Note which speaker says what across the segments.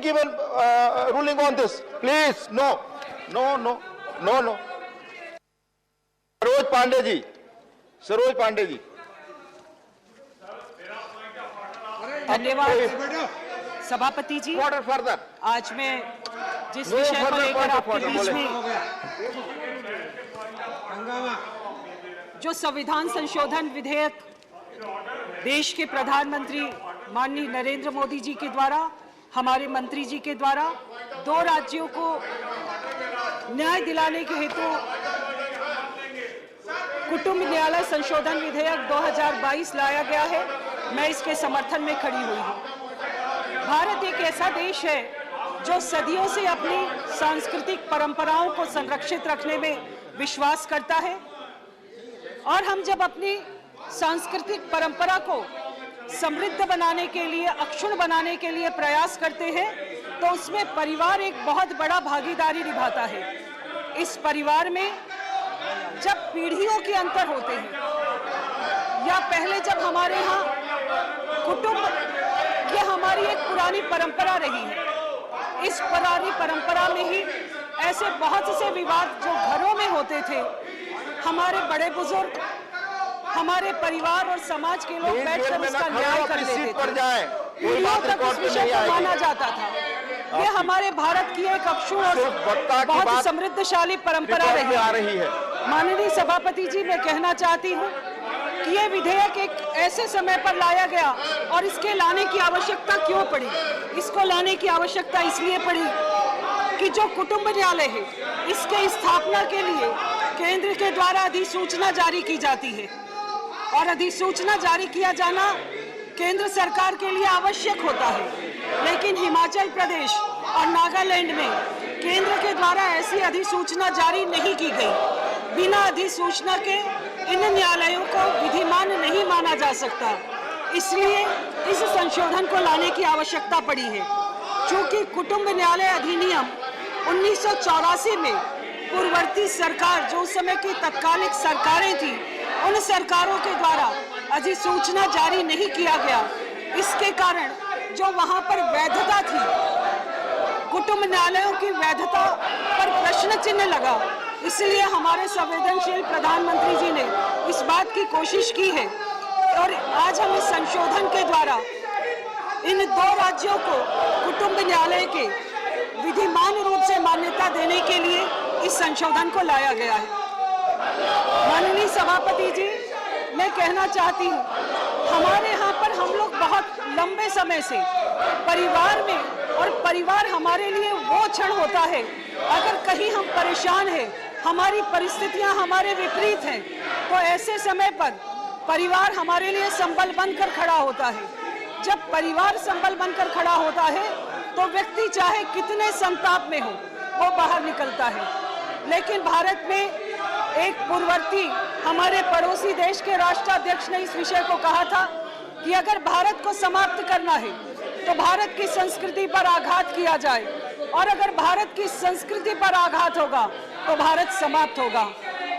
Speaker 1: given ruling on this. Please, no. Saroj Pandey ji.
Speaker 2: धन्यवाद सभापति जी। आज मैं जिस विषय को लेकर आपके बीच में जो संविधान संशोधन विधेयक देश के प्रधानमंत्री माननीय नरेंद्र मोदी जी के द्वारा, हमारे मंत्री जी के द्वारा 2 राज्यों को न्याय दिलाने के हेतु कुटुंब न्यायालय संशोधन विधेयक 2022 लाया गया है, मैं इसके समर्थन में खड़ी हुई हूँ। भारत एक ऐसा देश है जो सदियों से अपनी सांस्कृतिक परंपराओं को संरक्षित रखने में विश्वास करता है, और हम जब अपनी सांस्कृतिक परंपरा को समृद्ध बनाने के लिए, अक्षुण्ण बनाने के लिए प्रयास करते हैं, तो उसमें परिवार एक बहुत बड़ा भागीदारी निभाता है। इस परिवार में जब पीढ़ियों के अंतर होते हैं, या पहले जब हमारे यहाँ कुटुंब, ये हमारी एक पुरानी परंपरा रही है, इस पुरानी परंपरा में ही ऐसे बहुत से विवाद जो घरों में होते थे, हमारे बड़े बुजुर्ग, हमारे परिवार और समाज के लोग बैठकर उसका न्याय कर लेते थे, पीढ़ियों तक उस विषय को माना जाता था। ये हमारे भारत की एक अक्षुण्ण और बहुत समृद्धशाली परंपरा रही है। माननीय सभापति जी, मैं कहना चाहती हूँ कि ये विधेयक एक ऐसे समय पर लाया गया, और इसके लाने की आवश्यकता क्यों पड़ी? इसको लाने की आवश्यकता इसलिए पड़ी कि जो कुटुंब न्यायालय है, इसके स्थापना के लिए केंद्र के द्वारा अधिसूचना जारी की जाती है, और अधिसूचना जारी किया जाना केंद्र सरकार के लिए आवश्यक होता है, लेकिन हिमाचल प्रदेश और नागालैंड में केंद्र के द्वारा ऐसी अधिसूचना जारी नहीं की गई। बिना अधिसूचना के इन न्यायालयों को विधिमान नहीं माना जा सकता, इसलिए इस संशोधन को लाने की आवश्यकता पड़ी है। चूंकि कुटुंब न्यायालय अधिनियम 1984 में पूर्ववर्ती सरकार, जो उस समय की तत्कालिक सरकारें थी, उन सरकारों के द्वारा अधिसूचना जारी नहीं किया गया। इसके कारण जो वहां पर वैधता थी, कुटुंब न्यायालयों की वैधता पर प्रश्न चिन्ह लगा, इसलिए हमारे संवेदनशील प्रधानमंत्री जी ने इस बात की कोशिश की है, और आज हम इस संशोधन के द्वारा इन 2 राज्यों को कुटुंब न्यायालय के विधिमान रूप से मान्यता देने के लिए इस संशोधन को लाया गया है। माननीय सभापति जी, मैं कहना चाहती हूँ, हमारे यहाँ पर हम लोग बहुत लंबे समय से परिवार में, और परिवार हमारे लिए वो क्षण होता है अगर कहीं हम परेशान हैं, हमारी परिस्थितियाँ हमारे विपरीत हैं, तो ऐसे समय पर परिवार हमारे लिए संबल बनकर खड़ा होता है। जब परिवार संबल बनकर खड़ा होता है तो व्यक्ति चाहे कितने संताप में हो, वो बाहर निकलता है। लेकिन भारत में एक पूर्ववर्ती हमारे पड़ोसी देश के राष्ट्राध्यक्ष ने इस विषय को कहा था कि अगर भारत को समाप्त करना है तो भारत की संस्कृति पर आघात किया जाए, और अगर भारत की संस्कृति पर आघात होगा तो भारत समाप्त होगा।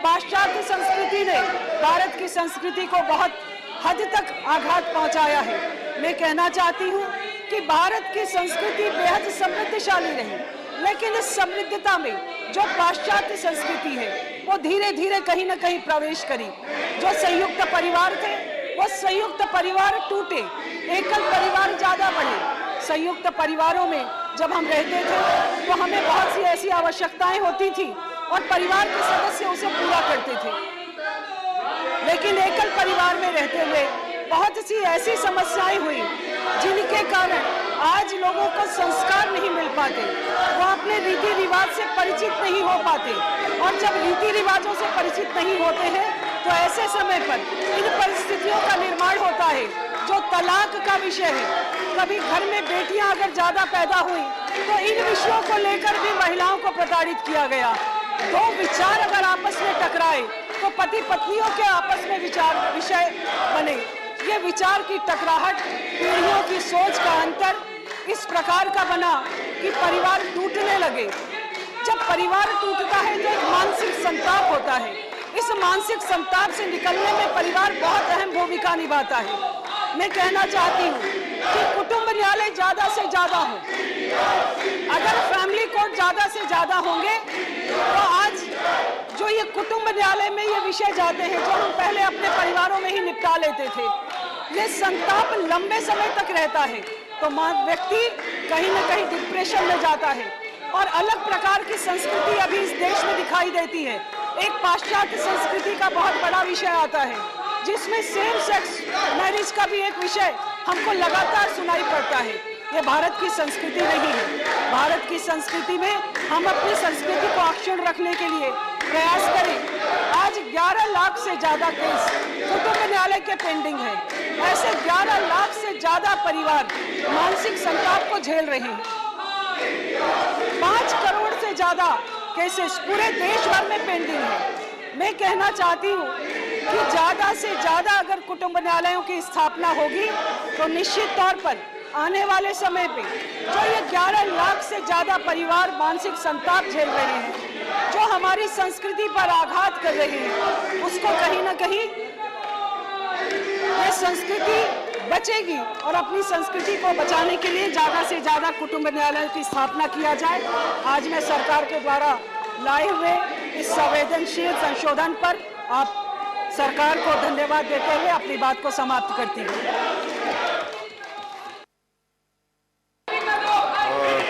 Speaker 2: पाश्चात्य संस्कृति ने भारत की संस्कृति को बहुत हद तक आघात पहुंचाया है। मैं कहना चाहती हूं कि भारत की संस्कृति बेहद समृद्धशाली रही, लेकिन इस समृद्धता में जो पाश्चात्य संस्कृति है वो धीरे धीरे कहीं न कहीं प्रवेश करी। जो संयुक्त परिवार थे वो संयुक्त परिवार टूटे, एकल परिवार ज्यादा बढ़े। संयुक्त परिवारों में जब हम रहते थे तो हमें बहुत सी ऐसी आवश्यकताएं होती थी और परिवार के सदस्य उसे पूरा करते थे, लेकिन एकल परिवार में रहते हुए बहुत सी ऐसी समस्याएं हुई जिनके कारण आज लोगों को संस्कार नहीं मिल पाते, वो अपने रीति रिवाज से परिचित नहीं हो पाते, और जब रीति रिवाजों से परिचित नहीं होते हैं तो ऐसे समय पर इन परिस्थितियों का निर्माण होता है जो तलाक का विषय है। कभी घर में बेटियां अगर ज्यादा पैदा हुई तो इन विषयों को लेकर भी महिलाओं को प्रताड़ित किया गया। 2 विचार अगर आपस में टकराए तो पति पत्नियों के आपस में विषय बने। ये विचार की टकराहट, पीढ़ियों की सोच का अंतर इस प्रकार का बना कि परिवार टूटने लगे। जब परिवार टूटता है तो एक मानसिक संताप होता है। इस मानसिक संताप से निकलने में परिवार बहुत अहम भूमिका निभाता है। मैं कहना चाहती हूँ कि कुटुंब न्यायालय ज्यादा से ज्यादा हो, ज्यादा से ज्यादा होंगे तो आज जो ये कुटुंब न्यायालय में ये विषय जाते हैं, जो हम पहले अपने परिवारों में ही निपटा लेते थे, ये संताप लंबे समय तक रहता है तो व्यक्ति कहीं ना कहीं डिप्रेशन में जाता है और अलग प्रकार की संस्कृति अभी इस देश में दिखाई देती है। एक पाश्चात्य संस्कृति का बहुत बड़ा विषय आता है जिसमें सेम सेक्स मैरिज का भी एक विषय हमको लगातार सुनाई पड़ता है। ये भारत की संस्कृति नहीं है। भारत की संस्कृति में हम अपनी संस्कृति को अक्षुण्ण रखने के लिए प्रयास करें। आज 11 लाख से ज्यादा केस कुटुंब न्यायालय के पेंडिंग है। ऐसे 11 लाख से ज्यादा परिवार मानसिक संताप को झेल रहे हैं। 5 करोड़ से ज्यादा केसेस पूरे देश भर में पेंडिंग है। मैं कहना चाहती हूँ कि ज्यादा से ज्यादा अगर कुटुंब न्यायालयों की स्थापना होगी तो निश्चित तौर पर आने वाले समय पे जो ये 11 लाख से ज्यादा परिवार मानसिक संताप झेल रहे हैं, जो हमारी संस्कृति पर आघात कर रहे हैं, उसको कहीं ना कहीं ये संस्कृति बचेगी और अपनी संस्कृति को बचाने के लिए ज्यादा से ज्यादा कुटुंब न्यायालय की स्थापना किया जाए। आज मैं सरकार के द्वारा लाए हुए इस संवेदनशील संशोधन पर आप सरकार को धन्यवाद देते हुए अपनी बात को समाप्त करती हूँ।